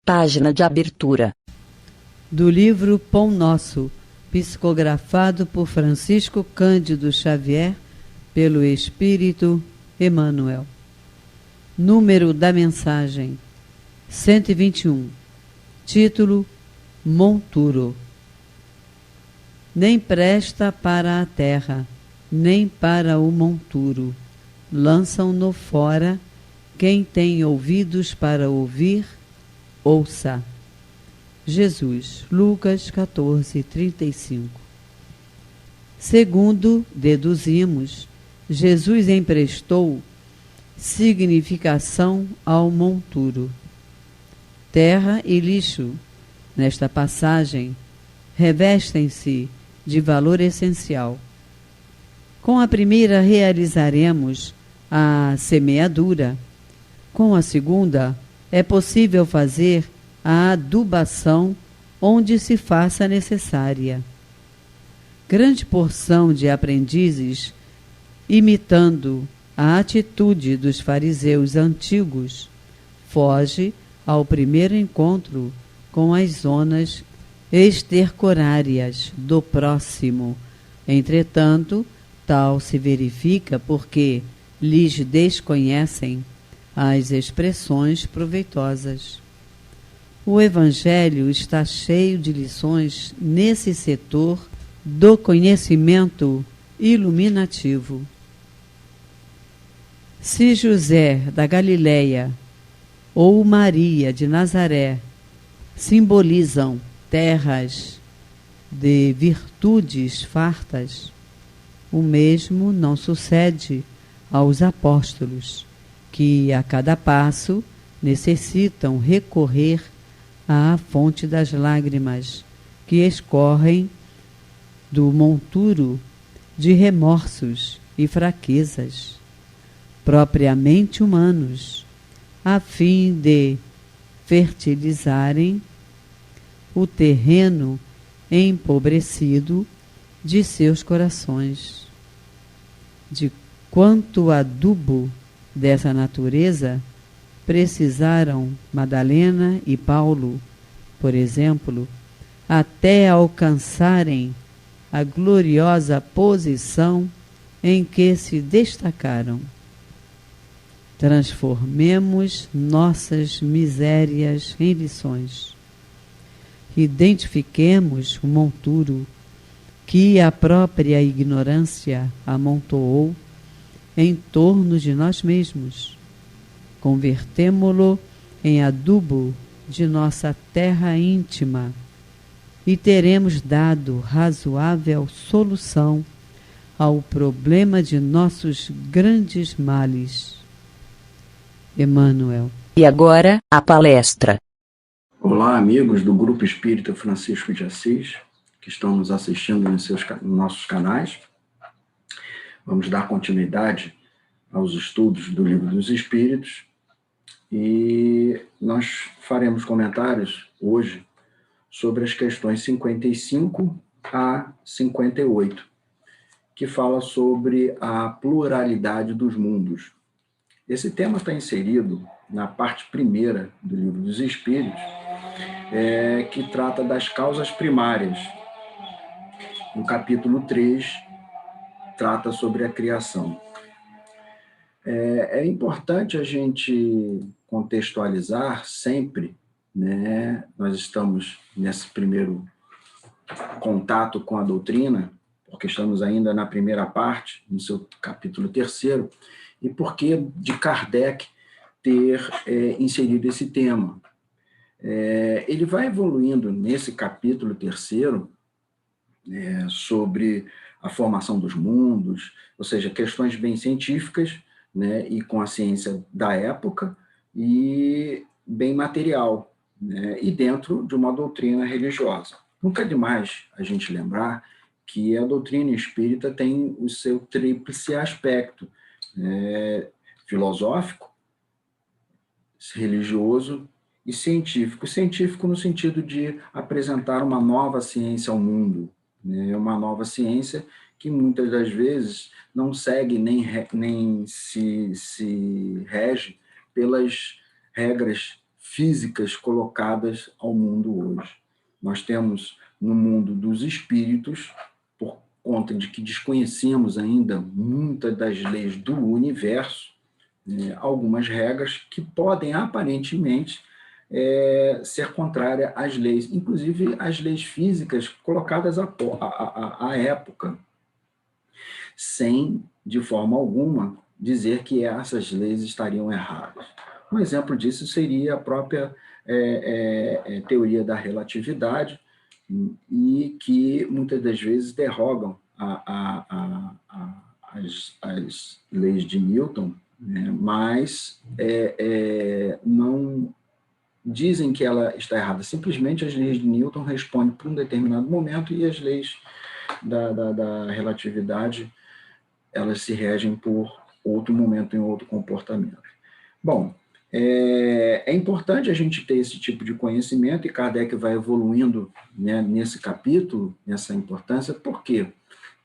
Página de abertura. Do livro Pão Nosso, psicografado por Francisco Cândido Xavier, pelo Espírito Emmanuel. Número da mensagem: 121. Título: Monturo. Nem presta para a terra, nem para o monturo. Lançam-no fora. Quem tem ouvidos para ouvir, ouça. Jesus, Lucas 14:35. Segundo deduzimos, Jesus emprestou significação ao monturo. Terra e lixo, nesta passagem, revestem-se de valor essencial. Com a primeira realizaremos a semeadura. Com a segunda, é possível fazer a adubação onde se faça necessária. Grande porção de aprendizes, imitando a atitude dos fariseus antigos, foge ao primeiro encontro com as zonas estercorárias do próximo. Entretanto, tal se verifica porque lhes desconhecem as expressões proveitosas. O Evangelho está cheio de lições nesse setor do conhecimento iluminativo. Se José da Galileia ou Maria de Nazaré simbolizam terras de virtudes fartas, o mesmo não sucede aos apóstolos, que a cada passo necessitam recorrer à fonte das lágrimas que escorrem do monturo de remorsos e fraquezas, propriamente humanos, a fim de fertilizarem o terreno empobrecido de seus corações. De quanto adubo dessa natureza precisaram Madalena e Paulo, por exemplo, até alcançarem a gloriosa posição em que se destacaram. Transformemos nossas misérias em lições. Identifiquemos o monturo que a própria ignorância amontoou em torno de nós mesmos. Convertemo-lo em adubo de nossa terra íntima e teremos dado razoável solução ao problema de nossos grandes males. Emmanuel. E agora, a palestra. Olá, amigos do Grupo Espírita Francisco de Assis, que estão nos assistindo nos nossos canais. Vamos dar continuidade aos estudos do Livro dos Espíritos e nós faremos comentários hoje sobre as questões 55 a 58, que fala sobre a pluralidade dos mundos. Esse tema está inserido na parte primeira do Livro dos Espíritos, que trata das causas primárias. No capítulo 3, trata sobre a criação. É importante a gente contextualizar sempre, né? Nós estamos nesse primeiro contato com a doutrina, porque estamos ainda na primeira parte, no seu capítulo 3º, e por que de Kardec ter inserido esse tema. Ele vai evoluindo nesse capítulo 3º, sobre a formação dos mundos, ou seja, questões bem científicas, né, e com a ciência da época, e bem material, né, e dentro de uma doutrina religiosa. Nunca é demais a gente lembrar que a doutrina espírita tem o seu tríplice aspecto, filosófico, religioso e científico. Científico no sentido de apresentar uma nova ciência ao mundo, né, uma nova ciência que muitas das vezes não segue nem se rege pelas regras físicas colocadas ao mundo hoje. Nós temos no mundo dos espíritos, por conta de que desconhecemos ainda muitas das leis do universo, algumas regras que podem aparentemente ser contrária às leis, inclusive às leis físicas colocadas à época, sem, de forma alguma, dizer que essas leis estariam erradas. Um exemplo disso seria a própria teoria da relatividade, e que muitas das vezes derrogam as leis de Newton, né, mas não dizem que ela está errada. Simplesmente as leis de Newton respondem para um determinado momento e as leis da relatividade, elas se regem por outro momento, em outro comportamento. Bom, é importante a gente ter esse tipo de conhecimento, e Kardec vai evoluindo, né, nesse capítulo, nessa importância. Por quê?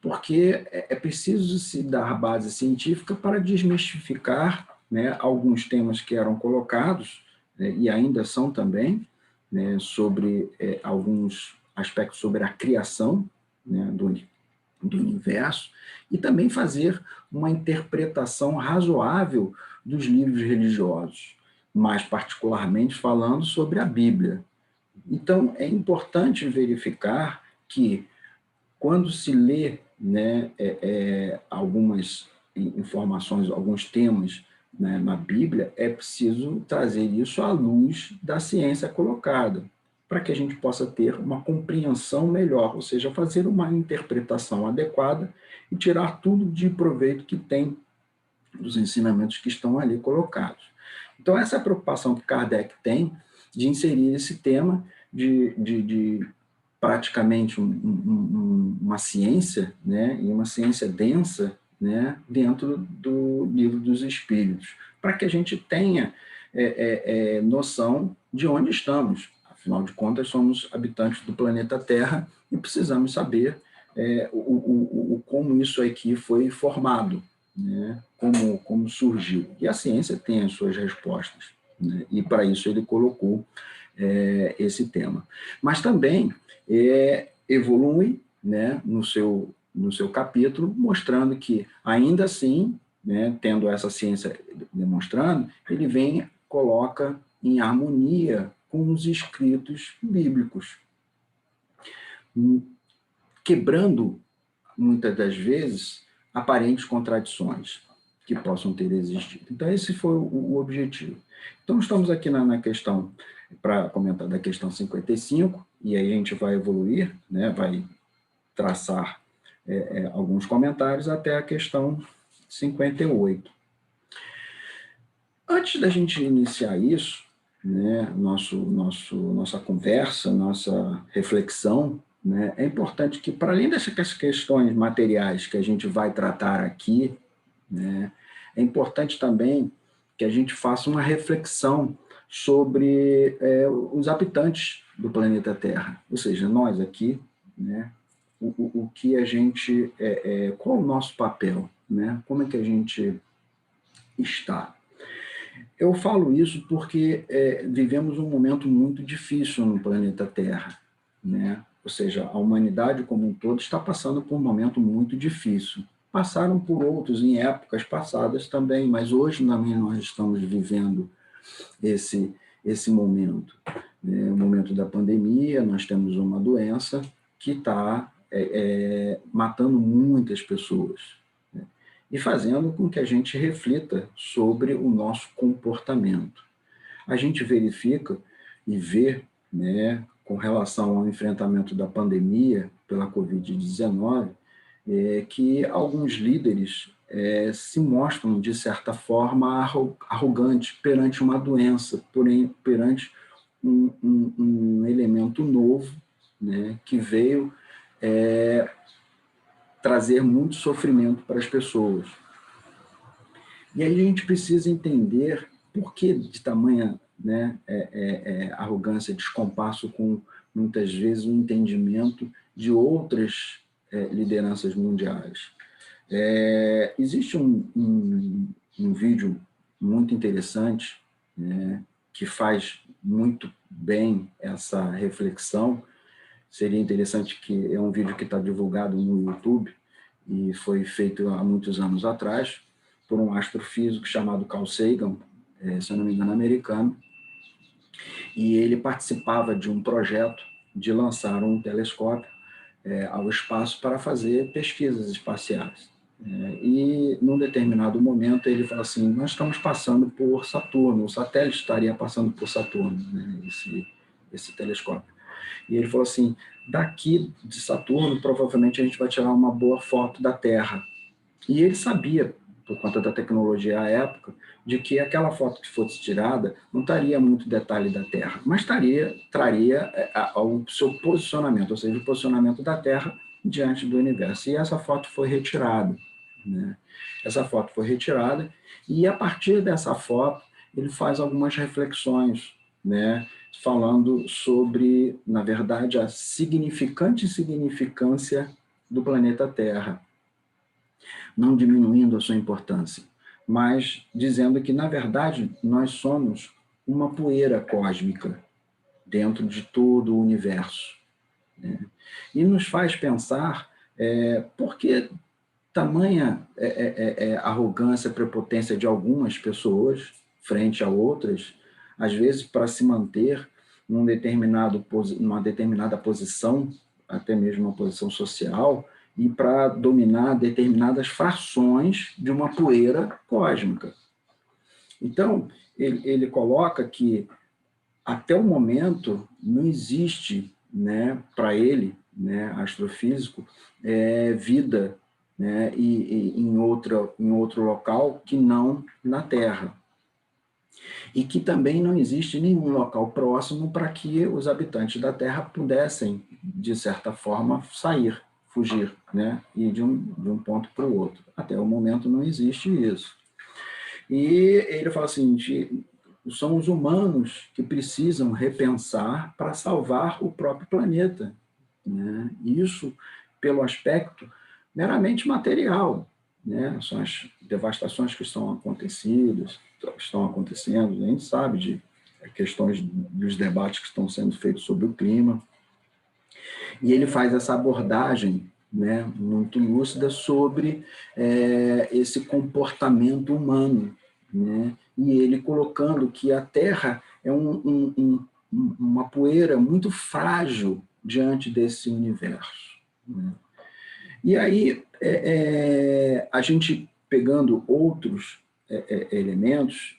Porque é preciso se dar base científica para desmistificar, né, alguns temas que eram colocados, né, e ainda são também, né, sobre alguns aspectos sobre a criação, né, do universo, e também fazer uma interpretação razoável dos livros religiosos, mais particularmente falando sobre a Bíblia. Então, é importante verificar que, quando se lê, né, algumas informações, alguns temas, né, na Bíblia, é preciso trazer isso à luz da ciência colocada, para que a gente possa ter uma compreensão melhor, ou seja, fazer uma interpretação adequada e tirar tudo de proveito que tem dos ensinamentos que estão ali colocados. Então, essa é a preocupação que Kardec tem de inserir esse tema de praticamente uma ciência, né, e uma ciência densa, né, dentro do Livro dos Espíritos, para que a gente tenha noção de onde estamos. Afinal de contas, somos habitantes do planeta Terra e precisamos saber como isso aqui foi formado, né, como surgiu. E a ciência tem as suas respostas, né, e para isso ele colocou esse tema. Mas também evolui, né, no seu capítulo, mostrando que, ainda assim, né, tendo essa ciência demonstrando, ele coloca em harmonia com os escritos bíblicos, quebrando, muitas das vezes, aparentes contradições que possam ter existido. Então, esse foi o objetivo. Então, estamos aqui na questão, para comentar da questão 55, e aí a gente vai evoluir, né, vai traçar alguns comentários até a questão 58. Antes da gente iniciar isso, né, nossa conversa, nossa reflexão, né, é importante que, para além dessas questões materiais que a gente vai tratar aqui, né, é importante também que a gente faça uma reflexão sobre os habitantes do planeta Terra, ou seja, nós aqui, né, o que a gente, qual o nosso papel, né, como é que a gente está. Eu falo isso porque vivemos um momento muito difícil no planeta Terra, né? Ou seja, a humanidade como um todo está passando por um momento muito difícil. Passaram por outros em épocas passadas também, mas hoje também nós estamos vivendo esse momento. O momento da pandemia, nós temos uma doença que está matando muitas pessoas, né? E fazendo com que a gente reflita sobre o nosso comportamento. A gente verifica e vê, né, com relação ao enfrentamento da pandemia pela Covid-19, que alguns líderes se mostram, de certa forma, arrogantes perante uma doença, porém perante um elemento novo, né, que veio trazer muito sofrimento para as pessoas. E aí a gente precisa entender por que de tamanha, né, arrogância, descompasso com, muitas vezes, o entendimento de outras lideranças mundiais. Existe um vídeo muito interessante, né, que faz muito bem essa reflexão. Seria interessante que é um vídeo que está divulgado no YouTube e foi feito há muitos anos atrás por um astrofísico chamado Carl Sagan, se eu não me engano, americano, e ele participava de um projeto de lançar um telescópio ao espaço para fazer pesquisas espaciais. E, num determinado momento, ele fala assim, nós estamos passando por Saturno, o satélite estaria passando por Saturno, né, esse telescópio. E ele falou assim, daqui de Saturno, provavelmente a gente vai tirar uma boa foto da Terra. E ele sabia, por conta da tecnologia à época, de que aquela foto que fosse tirada não estaria muito detalhe da Terra, mas traria o seu posicionamento, ou seja, o posicionamento da Terra diante do universo. E essa foto foi retirada. Né? Essa foto foi retirada e, a partir dessa foto, ele faz algumas reflexões, né? Falando sobre, na verdade, a significante significância do planeta Terra, não diminuindo a sua importância, mas dizendo que, na verdade, nós somos uma poeira cósmica dentro de todo o universo. Né? E nos faz pensar por que tamanha arrogância, prepotência de algumas pessoas frente a outras, às vezes para se manter numa determinada posição, até mesmo uma posição social, e para dominar determinadas frações de uma poeira cósmica. Então, ele coloca que, até o momento, não existe, né, para ele, né, astrofísico, vida, né, e em outro local que não na Terra. E que também não existe nenhum local próximo para que os habitantes da Terra pudessem, de certa forma, fugir, né, ir de um ponto para o outro. Até o momento não existe isso. E ele fala assim, são os humanos que precisam repensar para salvar o próprio planeta. Né? Isso pelo aspecto meramente material. Né? São as devastações que estão acontecendo, a gente sabe de questões dos debates que estão sendo feitos sobre o clima. E ele faz essa abordagem, né, muito lúcida sobre esse comportamento humano, né? E ele colocando que a Terra é uma poeira muito frágil diante desse universo. Né? E aí, a gente pegando outros elementos,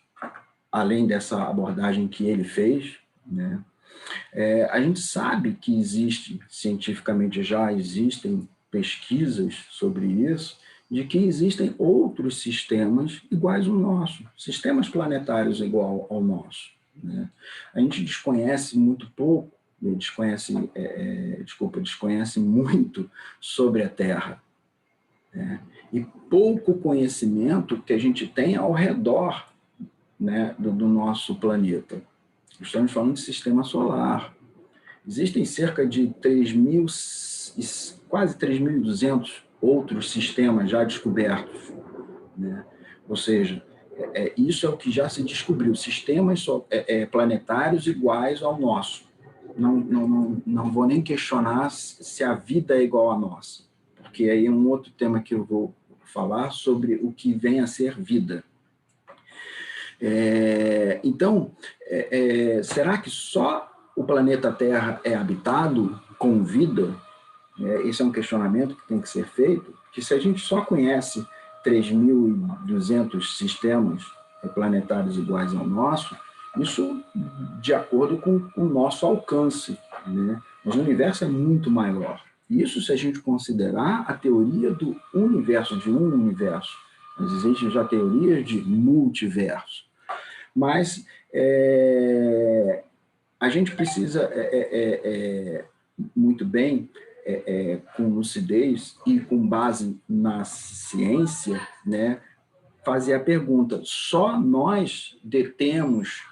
além dessa abordagem que ele fez, né? A gente sabe que cientificamente já existem pesquisas sobre isso, de que existem outros sistemas iguais ao nosso, sistemas planetários igual ao nosso. Né? A gente desconhece muito pouco, desconhece muito sobre a Terra. Né? E pouco conhecimento que a gente tem ao redor, né, do nosso planeta. Estamos falando de sistema solar. Existem cerca de quase 3.200 outros sistemas já descobertos. Né? Ou seja, isso é o que já se descobriu, sistemas planetários iguais ao nosso. Não vou nem questionar se a vida é igual à nossa, porque aí é um outro tema que eu vou falar sobre o que vem a ser vida. Então, será que só o planeta Terra é habitado com vida? Esse é um questionamento que tem que ser feito, que se a gente só conhece 3.200 sistemas planetários iguais ao nosso, isso de acordo com o nosso alcance. Né? Mas o universo é muito maior. Isso se a gente considerar a teoria do universo, de um universo. Mas existem já teorias de multiverso. Mas a gente precisa muito bem, com lucidez e com base na ciência, né, fazer a pergunta, só nós detemos,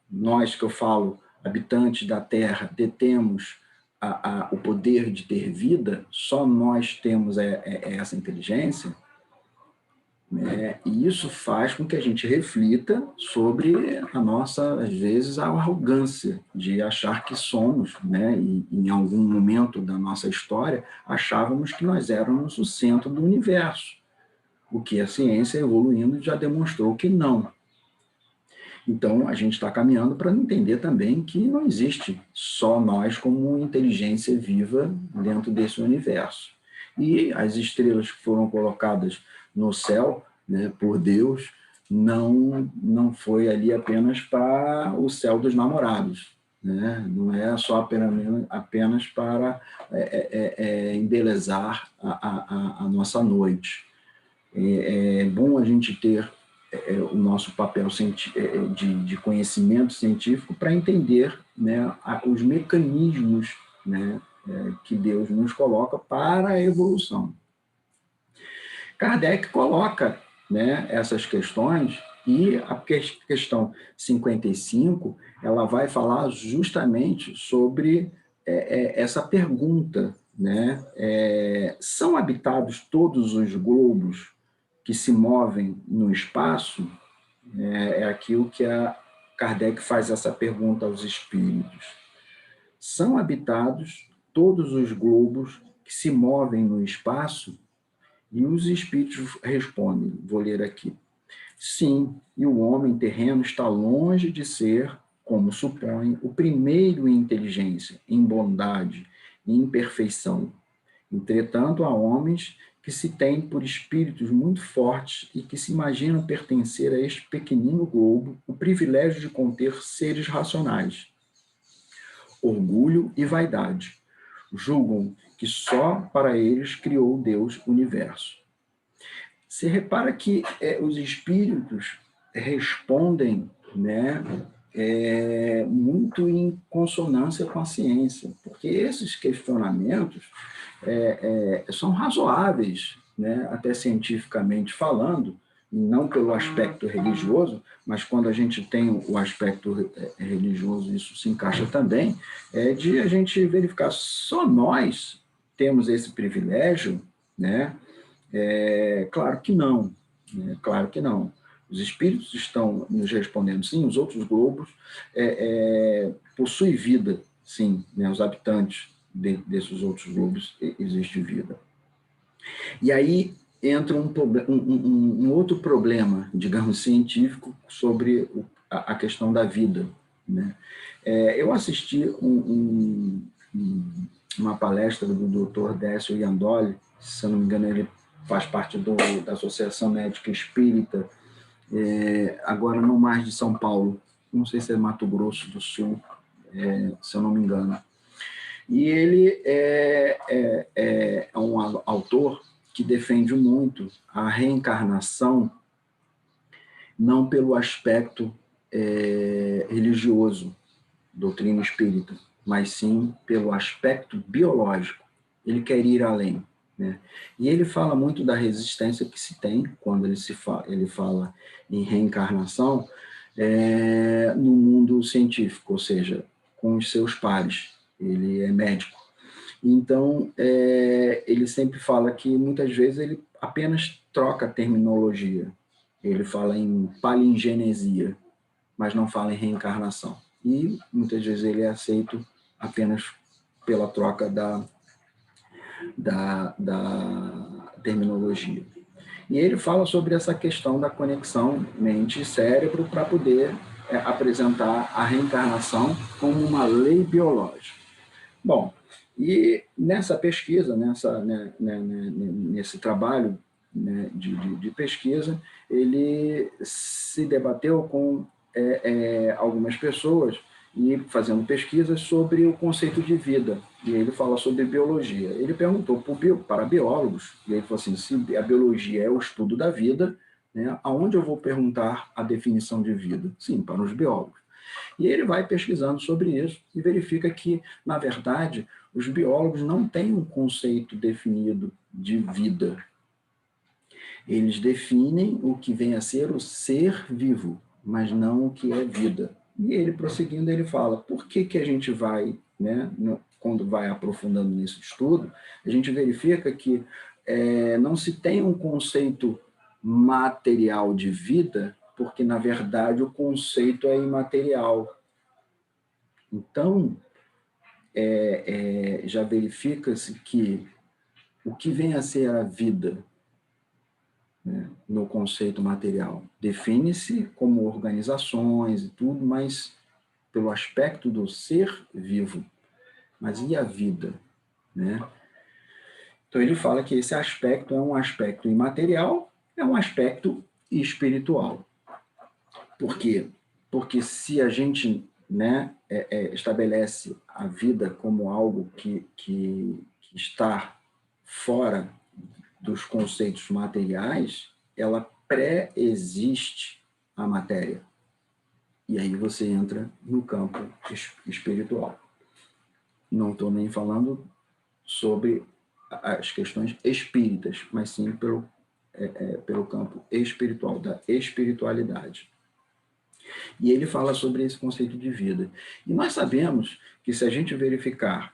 nós que eu falo, habitantes da Terra, detemos o poder de ter vida? Só nós temos essa inteligência? né? E isso faz com que a gente reflita sobre a nossa, às vezes, a arrogância de achar que somos, né? E em algum momento da nossa história, achávamos que nós éramos o centro do universo, o que a ciência, evoluindo, já demonstrou que não. Então, a gente está caminhando para entender também que não existe só nós como inteligência viva dentro desse universo. E as estrelas que foram colocadas no céu, né, por Deus, não foi ali apenas para o céu dos namorados, né? Não é só apenas para embelezar a nossa noite. É bom a gente ter o nosso papel de conhecimento científico para entender, né, os mecanismos, né, que Deus nos coloca para a evolução. Kardec coloca, né, essas questões, e a questão 55 ela vai falar justamente sobre essa pergunta, né? São habitados todos os globos que se movem no espaço? É aquilo que a Kardec faz essa pergunta aos espíritos. São habitados todos os globos que se movem no espaço? E os espíritos respondem, vou ler aqui. Sim, e o homem terreno está longe de ser, como supõe, o primeiro em inteligência, em bondade, em perfeição. Entretanto, há homens que se têm por espíritos muito fortes e que se imaginam pertencer a este pequenino globo o privilégio de conter seres racionais. Orgulho e vaidade. Julgam que só para eles criou Deus o universo. Você repara que os espíritos respondem, né, muito em consonância com a ciência, porque esses questionamentos são razoáveis, né, até cientificamente falando, não pelo aspecto religioso, mas quando a gente tem o aspecto religioso, isso se encaixa também, de a gente verificar, só nós temos esse privilégio, né? Claro que não, né? Claro que não. Os espíritos estão nos respondendo, sim, os outros globos possuem vida, sim, né? Os habitantes desses outros globos existe vida. E aí entra um outro problema, digamos, científico sobre a questão da vida, né? Eu assisti uma palestra do Dr. Décio Iandoli, se eu não me engano, ele faz parte da Associação Médica Espírita, agora não mais de São Paulo, não sei se é Mato Grosso do Sul, se eu não me engano. E ele é um autor que defende muito a reencarnação, não pelo aspecto religioso, doutrina espírita, mas sim pelo aspecto biológico. Ele quer ir além, né? E ele fala muito da resistência que se tem quando ele fala em reencarnação no mundo científico, ou seja, com os seus pares. Ele é médico. Então, ele sempre fala que, muitas vezes, ele apenas troca a terminologia. Ele fala em palingenesia, mas não fala em reencarnação. E, muitas vezes, ele é aceito apenas pela troca da terminologia. E ele fala sobre essa questão da conexão mente-cérebro para poder apresentar a reencarnação como uma lei biológica. Bom, e nessa pesquisa, nesse trabalho, né, de pesquisa, ele se debateu com algumas pessoas e fazendo pesquisas sobre o conceito de vida. E ele fala sobre biologia. Ele perguntou para biólogos, e ele falou assim, se a biologia é o estudo da vida, né, aonde eu vou perguntar a definição de vida? Sim, para os biólogos. E ele vai pesquisando sobre isso e verifica que, na verdade, os biólogos não têm um conceito definido de vida. Eles definem o que vem a ser o ser vivo, mas não o que é vida. E ele, prosseguindo, ele fala, por que a gente vai, né, quando vai aprofundando nesse estudo, a gente verifica que não se tem um conceito material de vida, porque, na verdade, o conceito é imaterial. Então, já verifica-se que o que vem a ser a vida, né, no conceito material, define-se como organizações e tudo, mas pelo aspecto do ser vivo. Mas e a vida, né? Então ele fala que esse aspecto é um aspecto imaterial, é um aspecto espiritual. Por quê? Porque se a gente, né, estabelece a vida como algo que está fora dos conceitos materiais, ela pré-existe a matéria. E aí você entra no campo espiritual. Não estou nem falando sobre as questões espíritas, mas sim pelo campo espiritual, da espiritualidade. E ele fala sobre esse conceito de vida. E nós sabemos que se a gente verificar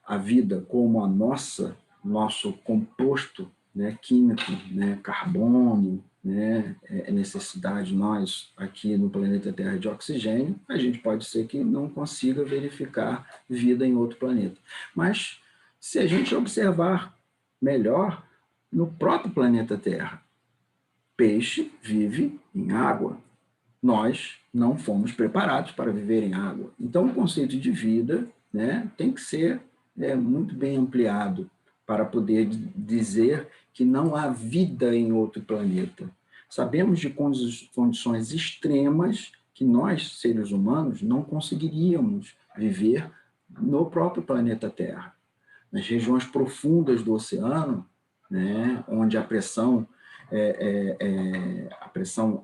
a vida como nosso composto, né, químico, né, carbono, né, necessidade nós aqui no planeta Terra de oxigênio, a gente pode ser que não consiga verificar vida em outro planeta. Mas se a gente observar melhor, no próprio planeta Terra, peixe vive em água. Nós não fomos preparados para viver em água. Então, o conceito de vida, né, tem que ser muito bem ampliado para poder dizer que não há vida em outro planeta. Sabemos de condições extremas que nós, seres humanos, não conseguiríamos viver no próprio planeta Terra. Nas regiões profundas do oceano, né, onde a pressão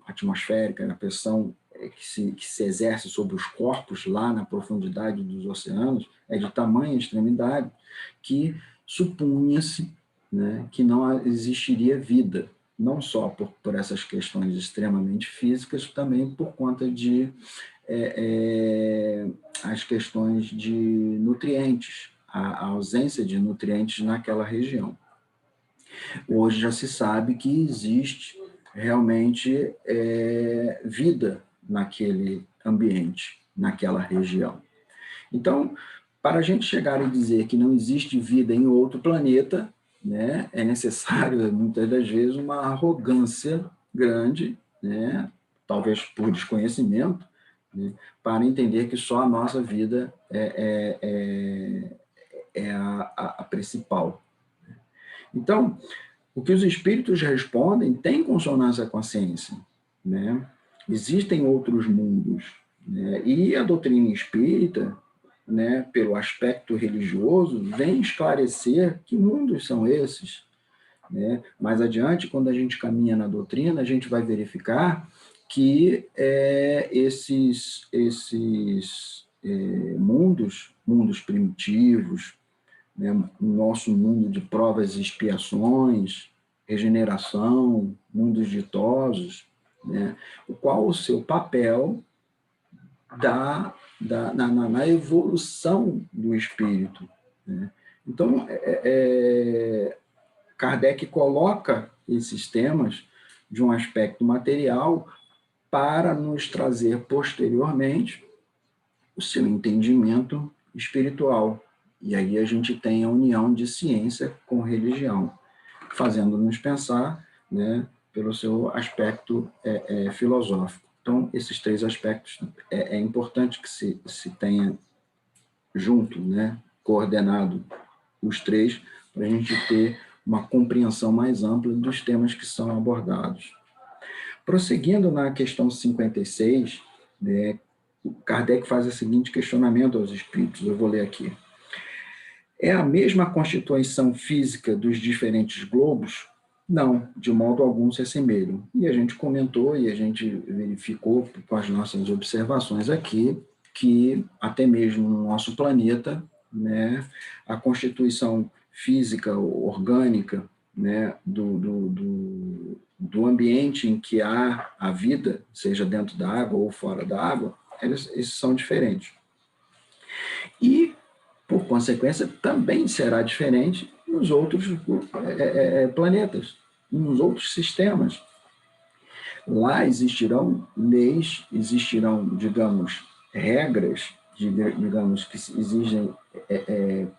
atmosférica, a pressão que se exerce sobre os corpos lá na profundidade dos oceanos é de tamanha extremidade que supunha-se, né, que não existiria vida, não só por essas questões extremamente físicas, também por conta de as questões de nutrientes, a ausência de nutrientes naquela região. Hoje já se sabe que existe realmente vida naquele ambiente, naquela região. Então, para a gente chegar e dizer que não existe vida em outro planeta, né, é necessário, muitas das vezes, uma arrogância grande, né, talvez por desconhecimento, né, para entender que só a nossa vida é a principal. Então, o que os espíritos respondem tem consonância com a ciência, né? Existem outros mundos, né? E a doutrina espírita, né, pelo aspecto religioso, vem esclarecer que mundos são esses, né? Mais adiante, quando a gente caminha na doutrina, a gente vai verificar que esses mundos primitivos, né, nosso mundo de provas e expiações, regeneração, mundos ditosos, né, qual o seu papel na evolução do espírito, né? Então, Kardec coloca esses temas de um aspecto material para nos trazer posteriormente o seu entendimento espiritual. E aí a gente tem a união de ciência com religião, fazendo-nos pensar, né, pelo seu aspecto filosófico. Então, esses três aspectos é importante que se tenha junto, né, coordenado os três, para a gente ter uma compreensão mais ampla dos temas que são abordados. Prosseguindo na questão 56, né, Kardec faz o seguinte questionamento aos espíritos, eu vou ler aqui. É a mesma constituição física dos diferentes globos? Não, de modo algum se assemelham. E a gente comentou e a gente verificou com as nossas observações aqui que até mesmo no nosso planeta, né, a constituição física, orgânica, né, do ambiente em que há a vida, seja dentro da água ou fora da água, eles são diferentes. E, por consequência, também será diferente nos outros planetas, nos outros sistemas. Lá existirão leis, existirão, digamos, regras, digamos, que exigem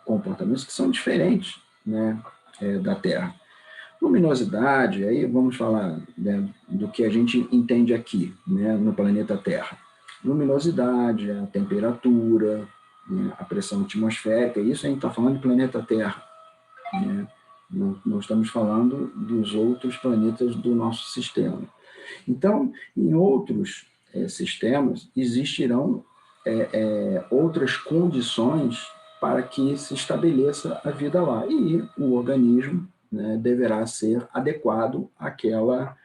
comportamentos que são diferentes, né, da Terra. Luminosidade, aí vamos falar, né, do que a gente entende aqui, né, no planeta Terra. Luminosidade, a temperatura, né, a pressão atmosférica, isso a gente está falando do planeta Terra, né? Não estamos falando dos outros planetas do nosso sistema. Então, em outros sistemas, existirão outras condições para que se estabeleça a vida lá. E o organismo, né, deverá ser adequado àquela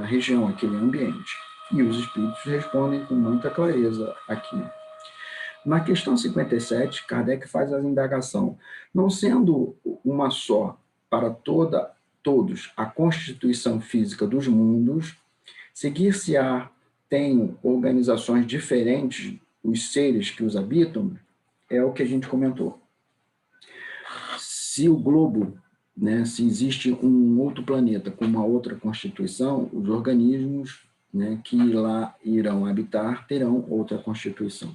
região, àquele ambiente. E os espíritos respondem com muita clareza aqui. Na questão 57, Kardec faz a indagação: não sendo uma só para todos a constituição física dos mundos, seguir-se-á tem organizações diferentes os seres que os habitam? É o que a gente comentou. Se o globo, né, se existe um outro planeta com uma outra constituição, os organismos, né, que lá irão habitar terão outra constituição.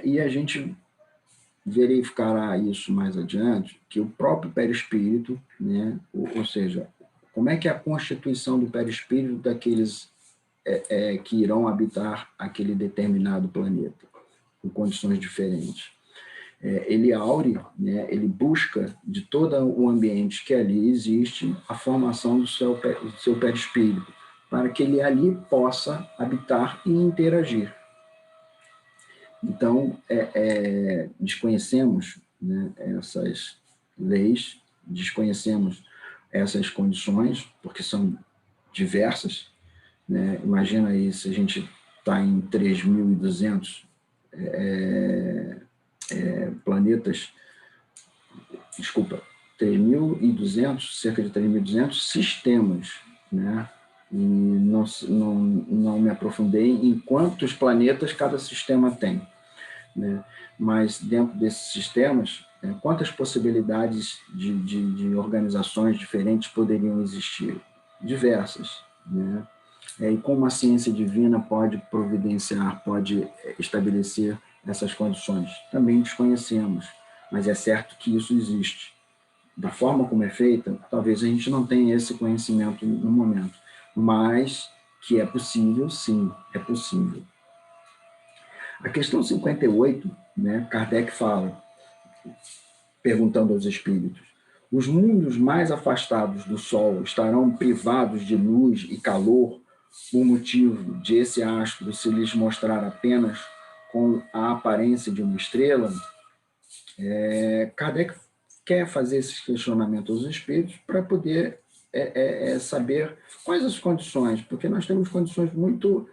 E a gente verificará isso mais adiante, que o próprio perispírito, né, ou seja, como é que é a constituição do perispírito daqueles que irão habitar aquele determinado planeta, com condições diferentes. Ele aure, né, ele busca de todo o ambiente que ali existe a formação do seu perispírito, para que ele ali possa habitar e interagir. Então, desconhecemos, né, essas leis, desconhecemos essas condições, porque são diversas, né? Imagina aí se a gente está em 3.200 planetas, desculpa, 3.200, cerca de 3.200 sistemas, né? E não me aprofundei em quantos planetas cada sistema tem, né? Mas dentro desses sistemas, quantas possibilidades de organizações diferentes poderiam existir? Diversas, né? E como a ciência divina pode providenciar, pode estabelecer essas condições? Também desconhecemos, mas é certo que isso existe. Da forma como é feita, talvez a gente não tenha esse conhecimento no momento, mas que é possível, sim, é possível. A questão 58, né, Kardec fala, perguntando aos espíritos: os mundos mais afastados do Sol estarão privados de luz e calor por motivo de esse astro se lhes mostrar apenas com a aparência de uma estrela? Kardec quer fazer esses questionamentos aos espíritos para poder saber quais as condições, porque nós temos condições muito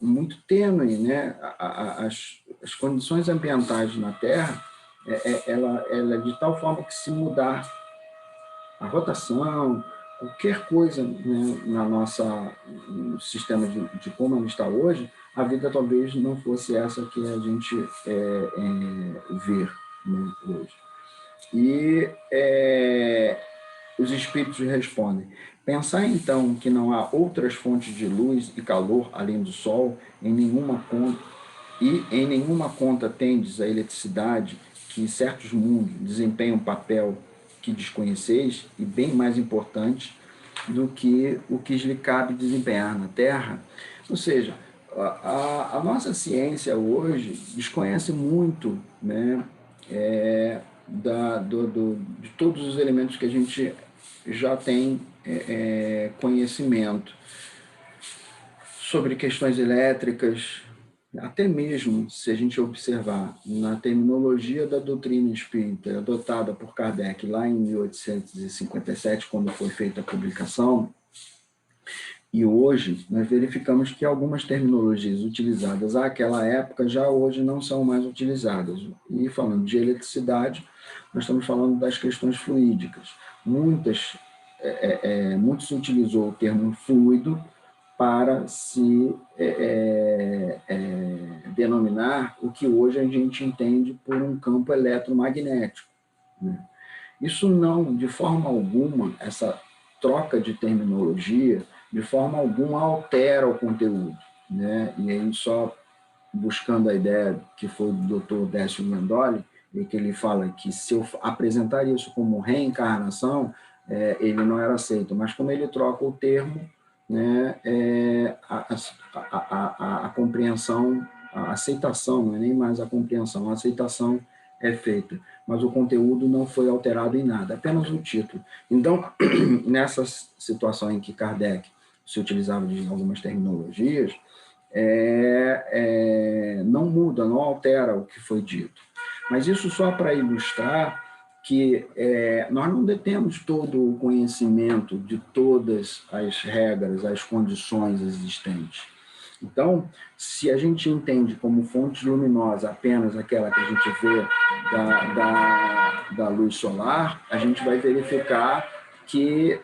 muito tênue, né? As condições ambientais na Terra, ela é de tal forma que, se mudar a rotação, qualquer coisa, né, no sistema de como ela está hoje, a vida talvez não fosse essa que a gente vê, né, hoje. E os espíritos respondem: pensar então que não há outras fontes de luz e calor além do Sol, em nenhuma conta tendes a eletricidade, que em certos mundos desempenha um papel que desconheceis, e bem mais importante do que o que lhe cabe desempenhar na Terra. Ou seja, a nossa ciência hoje desconhece muito, né, de todos os elementos que a gente já tem conhecimento sobre questões elétricas. Até mesmo, se a gente observar na terminologia da doutrina espírita adotada por Kardec lá em 1857, quando foi feita a publicação, e hoje nós verificamos que algumas terminologias utilizadas àquela época já hoje não são mais utilizadas. E falando de eletricidade, nós estamos falando das questões fluídicas. Muito se utilizou o termo fluido para se denominar o que hoje a gente entende por um campo eletromagnético, né? Isso não, de forma alguma, essa troca de terminologia, de forma alguma altera o conteúdo, né? E aí só buscando a ideia que foi do Dr. Décio Mandoli, e que ele fala que se eu apresentar isso como reencarnação, ele não era aceito, mas como ele troca o termo, né, a compreensão, a aceitação, não é nem mais a compreensão, a aceitação é feita, mas o conteúdo não foi alterado em nada, apenas o título. Então, nessa situação em que Kardec se utilizava de algumas terminologias, não muda, não altera o que foi dito. Mas isso só para ilustrar que nós não detemos todo o conhecimento de todas as regras, as condições existentes. Então, se a gente entende como fonte luminosa apenas aquela que a gente vê da luz solar, a gente vai verificar que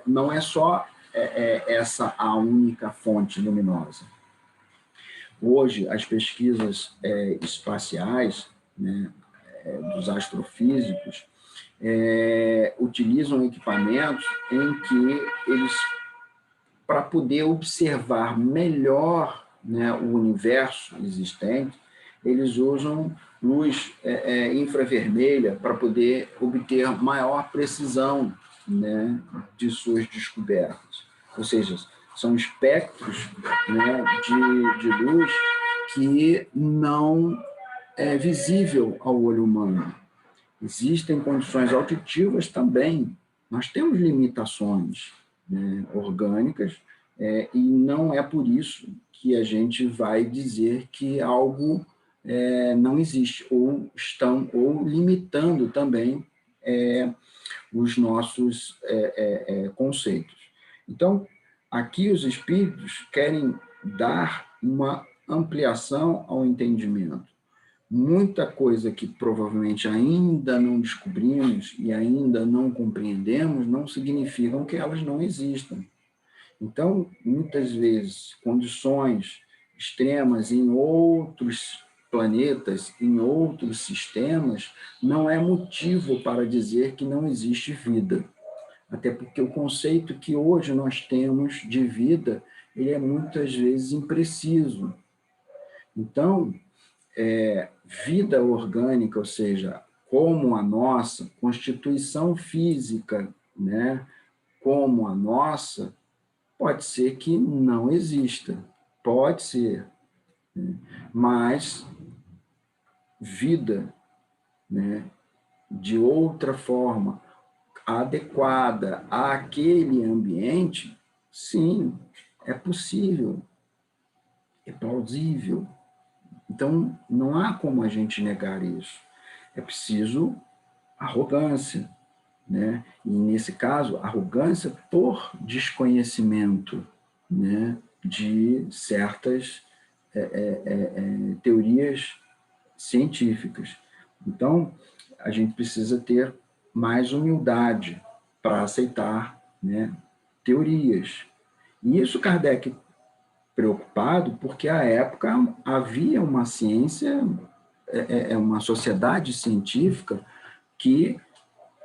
não é só essa a única fonte luminosa. Hoje, as pesquisas espaciais, né, dos astrofísicos, utilizam equipamentos em que eles, para poder observar melhor, né, o universo existente, eles usam luz infravermelha para poder obter maior precisão, né, de suas descobertas. Ou seja, são espectros, né, de luz que não é visível ao olho humano. Existem condições auditivas também. Nós temos limitações, né, orgânicas, e não é por isso que a gente vai dizer que algo não existe, ou limitando também os nossos conceitos. Então, aqui os espíritos querem dar uma ampliação ao entendimento. Muita coisa que provavelmente ainda não descobrimos e ainda não compreendemos não significam que elas não existam. Então, muitas vezes, condições extremas em outros planetas, em outros sistemas, não é motivo para dizer que não existe vida. Até porque o conceito que hoje nós temos de vida, ele é muitas vezes impreciso. Então, vida orgânica, ou seja, como a nossa, constituição física, né, como a nossa, pode ser que não exista, pode ser, né, mas vida, né, de outra forma, adequada àquele ambiente, sim, é possível, é plausível. Então, não há como a gente negar isso. É preciso arrogância, né? E, nesse caso, arrogância por desconhecimento, né, de certas teorias científicas. Então, a gente precisa ter mais humildade para aceitar, né, teorias. E isso Kardec preocupado porque, à época, havia uma ciência, uma sociedade científica que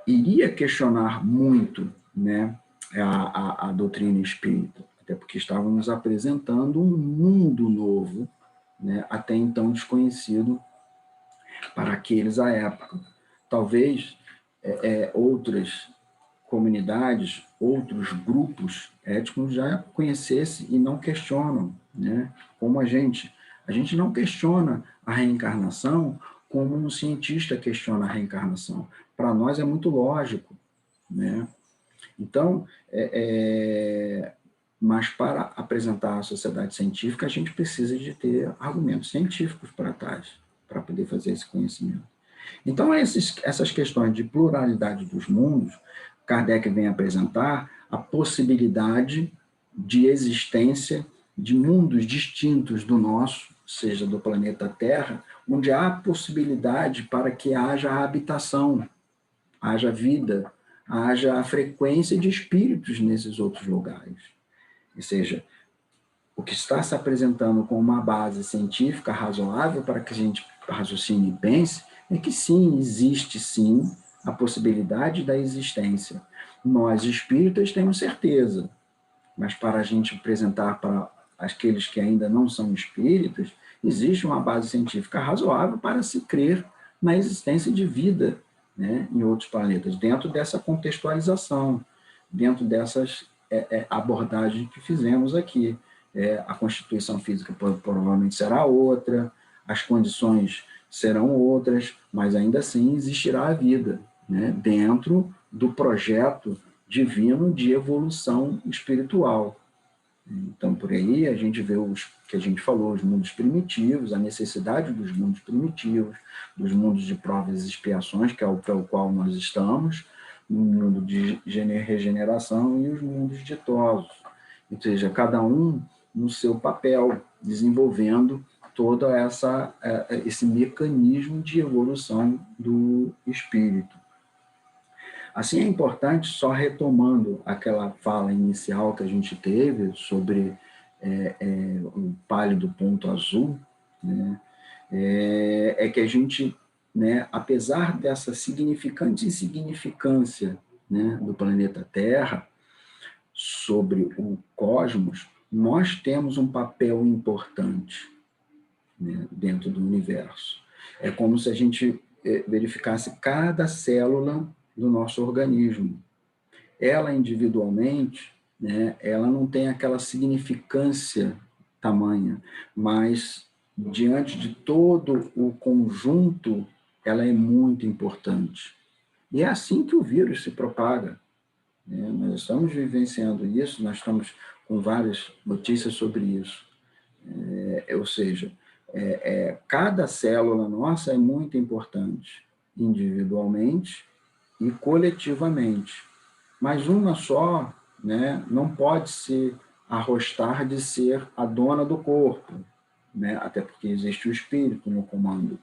iria questionar muito, né, a doutrina espírita, até porque estávamos apresentando um mundo novo, né, até então desconhecido para aqueles à época. Talvez outras comunidades, outros grupos étnicos já conhecessem e não questionam, né? Como a gente não questiona a reencarnação como um cientista questiona a reencarnação. Para nós é muito lógico, né? Então, mas para apresentar a sociedade científica, a gente precisa de ter argumentos científicos para trás, para poder fazer esse conhecimento. Então, essas questões de pluralidade dos mundos, Kardec vem apresentar a possibilidade de existência de mundos distintos do nosso, seja do planeta Terra, onde há possibilidade para que haja habitação, haja vida, haja a frequência de espíritos nesses outros lugares. Ou seja, o que está se apresentando como uma base científica razoável para que a gente raciocine e pense é que sim, existe sim a possibilidade da existência. Nós, espíritas, temos certeza, mas para a gente apresentar para aqueles que ainda não são espíritas, existe uma base científica razoável para se crer na existência de vida, né, em outros planetas, dentro dessa contextualização, dentro dessas abordagens que fizemos aqui. A constituição física provavelmente será outra, as condições serão outras, mas ainda assim existirá a vida, né, dentro do projeto divino de evolução espiritual. Então, por aí, a gente vê os que a gente falou, os mundos primitivos, a necessidade dos mundos primitivos, dos mundos de provas e expiações, que é o pelo qual nós estamos, o mundo de regeneração e os mundos ditosos. Ou seja, cada um no seu papel, desenvolvendo todo esse mecanismo de evolução do espírito. Assim, é importante, só retomando aquela fala inicial que a gente teve sobre o pálido ponto azul, né, que a gente, né, apesar dessa significante insignificância, né, do planeta Terra sobre o cosmos, nós temos um papel importante, né, dentro do universo. É como se a gente verificasse cada célula do nosso organismo. Ela individualmente, né, ela não tem aquela significância tamanha, mas diante de todo o conjunto, ela é muito importante. E é assim que o vírus se propaga, né? Nós estamos vivenciando isso, nós estamos com várias notícias sobre isso. Ou seja, cada célula nossa é muito importante, individualmente e coletivamente. Mas uma só, né, não pode se arrostar de ser a dona do corpo, né, até porque existe o espírito no comando.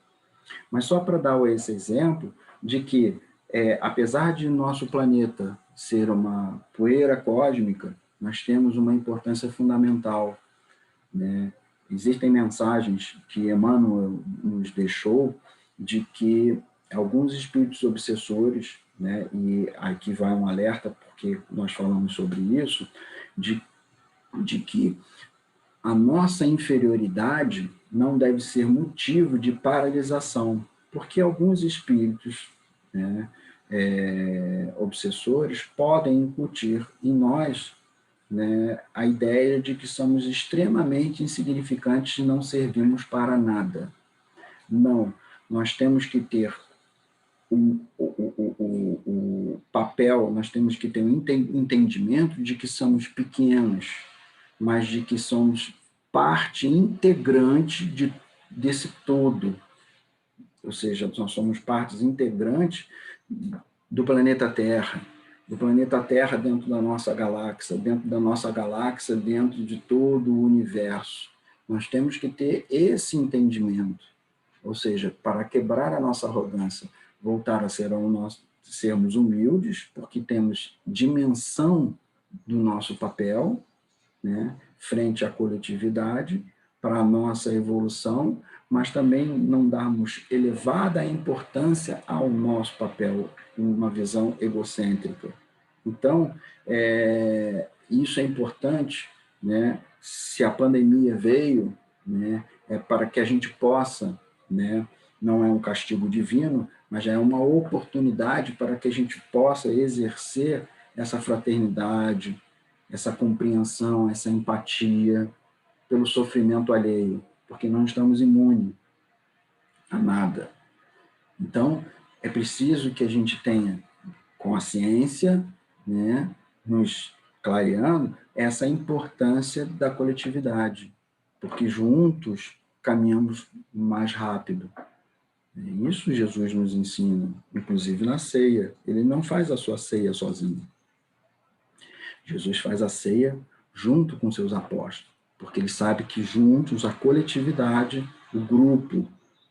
Mas só para dar esse exemplo de que, apesar de nosso planeta ser uma poeira cósmica, nós temos uma importância fundamental, né? Existem mensagens que Emmanuel nos deixou de que alguns espíritos obsessores, né, e aqui vai um alerta, porque nós falamos sobre isso, de que a nossa inferioridade não deve ser motivo de paralisação, porque alguns espíritos, né, obsessores podem incutir em nós, né, a ideia de que somos extremamente insignificantes e não servimos para nada. Não, nós temos que ter o papel, nós temos que ter um entendimento de que somos pequenos, mas de que somos parte integrante desse todo. Ou seja, nós somos partes integrantes do planeta Terra dentro da nossa galáxia, dentro de todo o universo. Nós temos que ter esse entendimento, ou seja, para quebrar a nossa arrogância, voltar a sermos humildes, porque temos dimensão do nosso papel, né, frente à coletividade, para a nossa evolução, mas também não darmos elevada importância ao nosso papel, em uma visão egocêntrica. Então, isso é importante, né? Se a pandemia veio, né, para que a gente possa, né, não é um castigo divino, mas já é uma oportunidade para que a gente possa exercer essa fraternidade, essa compreensão, essa empatia pelo sofrimento alheio, porque não estamos imunes a nada. Então, é preciso que a gente tenha consciência, né, nos clareando essa importância da coletividade, porque juntos caminhamos mais rápido. Isso Jesus nos ensina, inclusive na ceia. Ele não faz a sua ceia sozinho. Jesus faz a ceia junto com seus apóstolos, porque ele sabe que juntos, a coletividade, o grupo,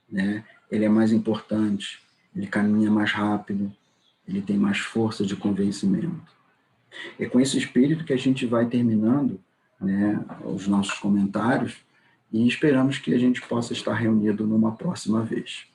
né, ele é mais importante, ele caminha mais rápido, ele tem mais força de convencimento. É com esse espírito que a gente vai terminando, né, os nossos comentários, e esperamos que a gente possa estar reunido numa próxima vez.